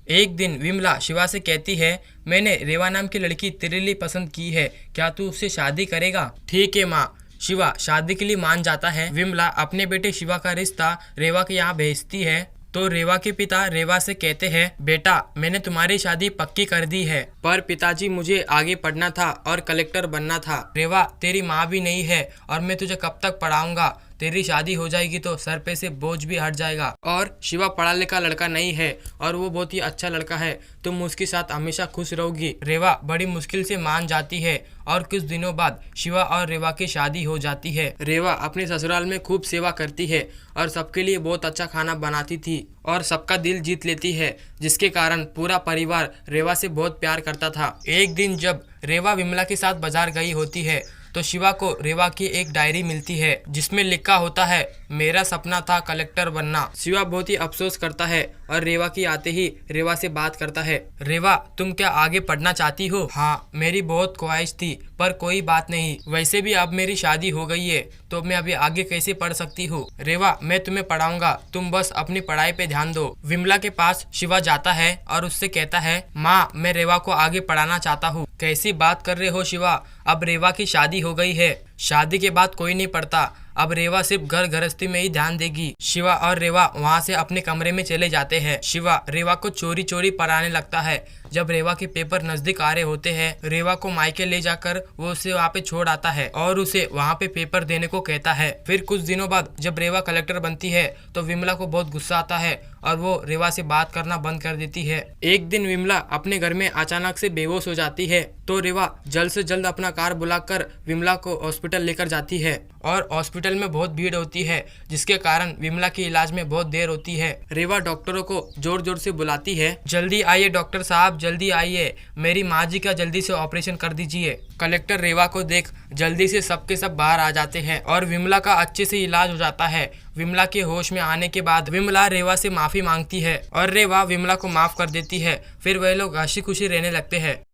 एक दिन विमला शिवा से कहती है, मैंने रेवा नाम की लड़की तेरे लिए पसंद की है, क्या तू उससे शादी करेगा? ठीक है माँ। शिवा शादी के लिए मान जाता है। विमला अपने बेटे शिवा का रिश्ता रेवा के यहाँ भेजती है तो रेवा के पिता रेवा से कहते हैं, बेटा मैंने तुम्हारी शादी पक्की कर दी है, पर पिताजी मुझे आगे पढ़ना था और कलेक्टर बनना था। रेवा तेरी माँ भी नहीं है और मैं तुझे कब तक पढ़ाऊंगा? तेरी शादी हो जाएगी तो सर पे से बोझ भी हट जाएगा। और शिवा पढ़ा लिखा लड़का नहीं है और वो बहुत ही अच्छा लड़का है, तुम उसके साथ हमेशा खुश रहोगी। रेवा बड़ी मुश्किल से मान जाती है और कुछ दिनों बाद शिवा और रेवा की शादी हो जाती है। रेवा अपने ससुराल में खूब सेवा करती है और सबके लिए बहुत अच्छा खाना बनाती थी और सबका दिल जीत लेती है, जिसके कारण पूरा परिवार रेवा से बहुत प्यार करता था। एक दिन जब रेवा विमला के साथ बाजार गई होती है तो शिवा को रेवा की एक डायरी मिलती है जिसमें लिखा होता है, मेरा सपना था कलेक्टर बनना। शिवा बहुत ही अफसोस करता है और रेवा की आते ही रेवा से बात करता है। रेवा तुम क्या आगे पढ़ना चाहती हो? हाँ मेरी बहुत ख्वाहिश थी, पर कोई बात नहीं, वैसे भी अब मेरी शादी हो गई है तो मैं अभी आगे कैसे पढ़ सकती हूँ? रेवा मैं तुम्हें पढ़ाऊंगा, तुम बस अपनी पढ़ाई पे ध्यान दो। विमला के पास शिवा जाता है और उससे कहता है, माँ मैं रेवा को आगे पढ़ाना चाहता हूँ। कैसी बात कर रहे हो शिवा, अब रेवा की शादी हो गई है, शादी के बाद कोई नहीं पढ़ता, अब रेवा सिर्फ घर गृहस्थी में ही ध्यान देगी। शिवा और रेवा वहाँ से अपने कमरे में चले जाते हैं। शिवा रेवा को चोरी चोरी पढ़ाने लगता है। जब रेवा के पेपर नजदीक आ रहे होते हैं, रेवा को मायके ले जाकर वो उसे वहाँ पे छोड़ आता है और उसे वहाँ पे पेपर देने को कहता है। फिर कुछ दिनों बाद जब रेवा कलेक्टर बनती है तो विमला को बहुत गुस्सा आता है और वो रेवा से बात करना बंद कर देती है। एक दिन विमला अपने घर में अचानक से बेहोश हो जाती है तो रेवा जल्द से जल्द अपना कार बुलाकर विमला को हॉस्पिटल लेकर जाती है और हॉस्पिटल में बहुत भीड़ होती है, जिसके कारण विमला के इलाज में बहुत देर होती है। रेवा डॉक्टरों को जोर जोर से बुलाती है, जल्दी आइए डॉक्टर साहब, जल्दी आइए, मेरी माँ जी का जल्दी से ऑपरेशन कर दीजिए। कलेक्टर रेवा को देख जल्दी से सबके सब बाहर आ जाते हैं और विमला का अच्छे से इलाज हो जाता है। विमला के होश में आने के बाद विमला रेवा से माफी मांगती है और रेवा विमला को माफ कर देती है। फिर वह लोग हंसी खुशी रहने लगते हैं।